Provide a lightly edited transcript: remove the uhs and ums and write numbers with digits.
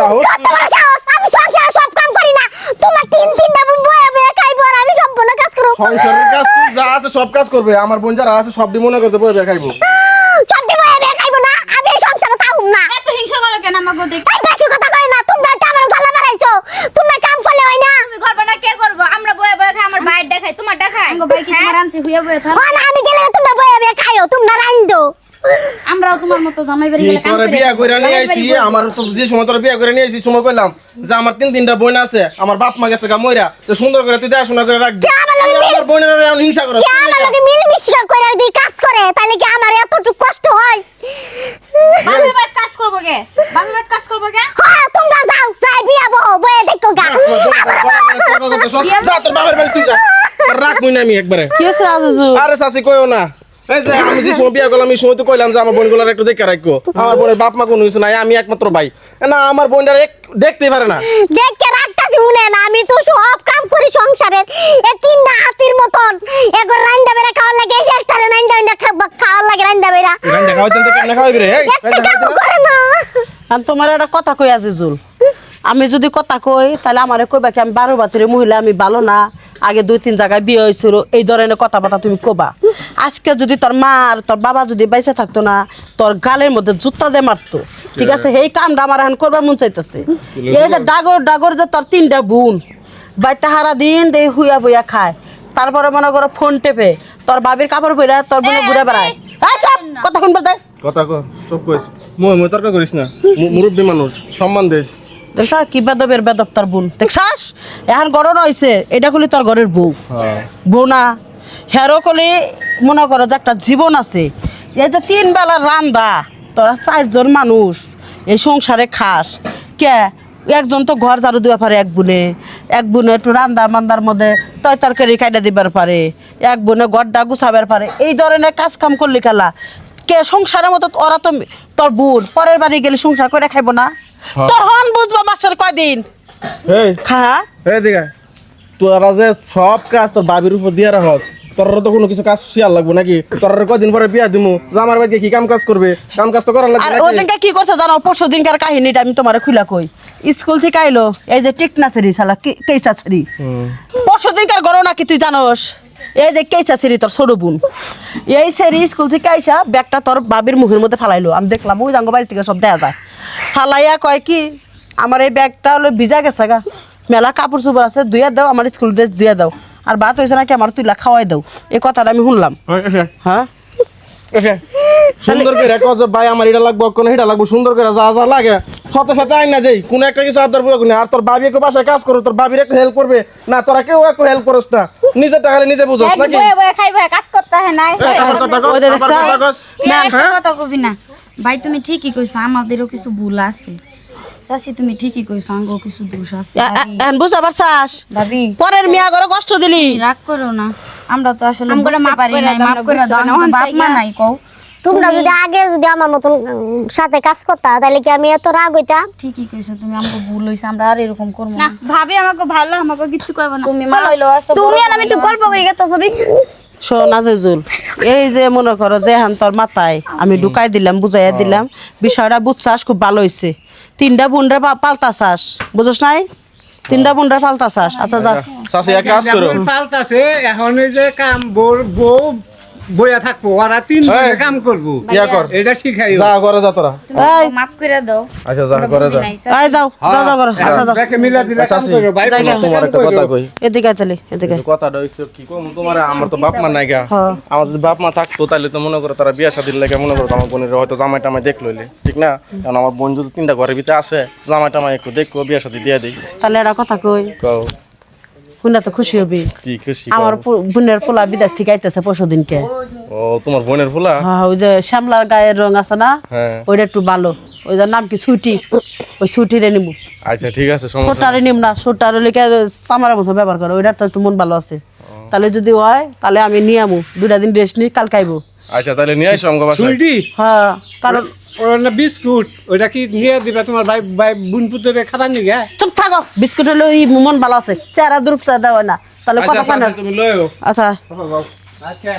সাহস কত বড় সাহস আমি সংসারে সব কাম করি না তোমার তিনটা বোন বয়ে বয়ে খাইবো আর আমি সম্পূর্ণ কাজ করব সংসারের কাজ তো যা আছে সব কাজ করবে আমার বোন যারা আছে সব মনে করতে বই খাইবো সবটি বয়ে বয়ে খাইবো না আমি এই সংসারে থাকুম না এত হিংসা করো কেন আমাকে দেখ এই বেশি কথা কই না তোমরা তো আমার গলা বাড়াইছো তোমরা কাম করলে হয় না তুমি করবে না কে করবো আমরা বয়ে বয়ে খাই আমার ভাইয়ের দেখাই তোমার দেখাই আমগো ভাই কি তোমার আনছে হুইয়া বয়ে থাক ও না আমি গেলে তোমরা বয়ে বয়ে খাইও তোমরা রাইন্দো আমরাও তোমার মতো জামাই বাড়ি গেলে কাম তোরা করি বিয়া কইরা নিয়ে আইছি আমার তো যে সময় তোরা বিয়া কইরা নিয়ে আইছি সময় কইলাম যে আমার তিনটা বোন আছে আমার বাপ মা গেছে গা মইরা তো সুন্দর করে তুই দেখাশোনা করে রাখবি আমার বোনেরা এমন হিংসা করে কে আমার লগে মিলমিশ করে যদি কাজ করে তাহলে কি আমার এতটুকু কষ্ট হয় বাপের বাড়ি কাজ করবো কে বাপের বাড়ি কাজ করবো কে হ্যাঁ তোমরা যাও যাই বিয়া বহ বয়ে দেখো গা যা তোর বাবার বাড়ি তুই যা রাখ মুই না আমি একবারে কি হইছে আজু আরে চাচি কইও না এই যে আমি যে সময় বিয়া করলাম আমি সময় তো কইলাম যে আমার বোনগুলোর একটু দেখে রাখো আমার বোনের বাপ মা কোনো কিছু নাই আমি একমাত্র ভাই না আমার বোনটার দেখতেই পারে না দেখে রাখতাছি উনে না আমি তো সব কাম করি সংসারের এ তিনটা হাতির মতন একবার রান্দা বেলা খাওয়া লাগে একটা রান্দা খাওয়া লাগে রান্দা বেলা রান্না খাওয়াইতে তো কেন খাওয়াইবি রে এই একটা কাম করে না আর তোমার একটা কথা কই আজিজুল আমি যদি কথা কই তাহলে আমারে কইবা কি আমি 12 বাতিরে মহিলা আমি ভালো না আগে 2-3 জায়গায় বিয়ে হয়েছিল এই ধরনের কথাবার্তা তুমি কবা আজকে যদি তোর মা আর তোর বাবা যদি বাইসে থাকতো না তোর গালের মধ্যে জুতা দিয়ে মারতো ঠিক আছে এই কামটা আমার এখন করবার মন চাইতেছে এই যে ডাগর যে তোর 3টা বোন বাইতে হারা দিন দে হুইয়া বইয়া খায় তারপরে মনে করো ফোন টেপে তোর বাবির কাপড় পরে তোর বোনে ঘুরে বেড়ায় চুপ কথা কোন বলতে কথা কো সব কইস মই তর্ক করিস না মুরব্বী মানুষ সম্মান দেস দেখছা কি বেদবের বেদব তোর বোন দেখছাস এখন গরম হয়েছে এটা খুলি তোর ঘরের বউ বউ না হেরো কলি মনে করো যে একটা জীবন আছে এই যে 3 বেলার রান্দা তোরা 4 জন মানুষ এই সংসারে খাস কে একজন তো ঘর ঝাড়ু দিবার পারে এক বুনে একটু রান্দা মান্দার মধ্যে তরকারি কাইটা দিবার পারে এক বুনে গড্ডা গুছাবার পারে এই ধরনের কাজ কাম করলি খেলা কে সংসারের মতো ওরা তো তোর বোন পরের বাড়ি গেলে সংসার করে খাইবো না তখন বুঝবো মাসের কয়দিন এই খা এই দিগা তোরা যে সব কাজ তোর বাবির উপর দিয়া রাখস তোর তো কোনো কিছু কাজ শিয়ার লাগবো নাকি তোর কয়দিন পরে বিয়া দিমু আমার বাড়িতে কি কাম কাজ করবে কাম কাজ তো করার লাগবে আর নাকি? ওদিনকে কি করছে জানো পরশু দিনকার কাহিনীটা আমি তোমারে খুলা কই স্কুল থেকে আইলো এই যে টেকনাসেরি শালা কেইসাসেরি পরশু দিনকার গরো নাকি তুই জানোস এই যে কেইসাসেরি তোর ছোট বোন এই সেরি স্কুল থেকে আইসা ব্যাগটা তোর বাবির মুখের মধ্যে ফালাইলো আমি দেখলাম ওই জাঙ্গ বাড়ি থেকে সব দেখা যায় ফালাইয়া কয় কি আমার এই ব্যাগটা হলো ভিজা গেছে গা মেলা কাপড় চোপড় আছে ধুইয়া দাও আমার স্কুল ড্রেস ধুইয়া দাও আর ভাত হয়েছে নাকি আমার তুইলা খাওয়াই দাও এই কথাটা আমি শুনলাম হ্যাঁ সুন্দর করে কজ ভাই আমার এটা লাগবো কোন এটা লাগবো সুন্দর করে যা যা লাগে সাথে সাথে আইন না যাই কোন একটা কিছু আদর পুরো আর তোর ভাবি একটু বাসায় কাজ করো তোর ভাবির একটু হেল্প করবে না তোরা কেউ একটু হেল্প করস না নিজের টাকা নিজে বুঝোস নাকি বয়ে বয়ে খাই বয়ে কাজ করতে হয় নাই আমার কথা কস, ওই যে আমার কথা কস। তুই একটা হ্যাঁ? কথা কবি না ভাই তুমি ঠিকই কইছো আমাদেরও কিছু ভুল আছে চাচি তুমি ঠিকই কইছো আঙ্গো কিছু দোষ আছে এখন বুঝতে পারছাস ভাবি পরের মেয়া করে কষ্ট দিলি রাগ করো না আমরা তো আসলে বুঝতে পারি নাই মাফ করে দাও না বাপ মা নাই কও তোমরা যদি আগে যদি আমার মতন সাথে কাজ করতা তাহলে কি আমি এত রাগ হইতাম ঠিকই কইছো তুমি আমাকে ভুল হইছে আমরা আর এরকম করব না ভাবি আমাকে ভালো আমাকে কিছু কইব না তুমি মা হইলো আসো তুমি আর আমি একটু গল্প করি তো ভাবি শোন আজিজুল এই যে মনে করো যে হান তোর মাথায় আমি ঢুকাই দিলাম বুঝাইয়া দিলাম বিষয়টা বুঝছাস খুব ভালো হয়েছে 3টা বোনরা পাল্টাছাস বুঝছ নাই 3টা বোনরা পাল্টাছাস আচ্ছা যা চাচি এক কাজ করো পাল্টাছে এখন এই যে কাম বউ বইয়া থাকবো ওরা 3 দিনে কাম করবো ইয়া কর এটা শিখাইও যা করে যা তোরা এই মাফ করে দাও আচ্ছা যা করে যা এই যাও যাও যাও করো আচ্ছা যাও ব্যাকে মিলা দিলে কাম চাচি, করো ভাই তোমার একটা কথা কই এদিকে আয় তাহলে এদিকে আয়। কথাটা হইছে কি কম তোমার আমার তো বাপ মা নাই গা হ্যাঁ। আমার যদি বাপ মা থাকতো তাহলে তো মনে করো তারা বিয়া শাদির লাগে মনে করো আমার বোনের হয়তো জামাই টামাই দেখ লইলে ঠিক না কারণ আমার বোন যদি 3টা ঘরের ভিতরে আছে জামাই টামাই একটু দেখো বিয়া শাদি দিয়ে দেই তাহলে একটা কথা কই কও শুনে তো খুশি হবি কি খুশি আমার বোনের পোলা বিদেশ থেকে আইতেছে পরশু দিনকে ও তোমার বোনের ফুলা হ্যাঁ ওই যে শ্যামলার গায়ের রং আছে না হ্যাঁ ওইটা একটু ভালো ওই যে নাম কি সুইটি ওই সুইটিরে নিব আচ্ছা ঠিক আছে সমস্যা ছোটারে নিম না ছোটারে লিখে চামারের মতো ব্যবহার করে ওইটা তো একটু মন ভালো আছে তাহলে যদি হয় তাহলে আমি নিয়ে আমু 2টা দিন রেস্ট নিই কালকে আইবো আচ্ছা তাহলে নিয়ে আসো আমাকে বাসায় সুইটি হ্যাঁ কারণ ওর না বিস্কুট ওটা কি নিয়ে দিবা তোমার ভাই ভাই বোন পুত্রে খাবার নিগে চুপ থাকো বিস্কুট হলো এই মন ভালো আছে চেহারা দ্রুপ চা দেওয়া না তাহলে কথা আচ্ছা পায় না চাচি, তুমি লয়ও আচ্ছা আচ্ছা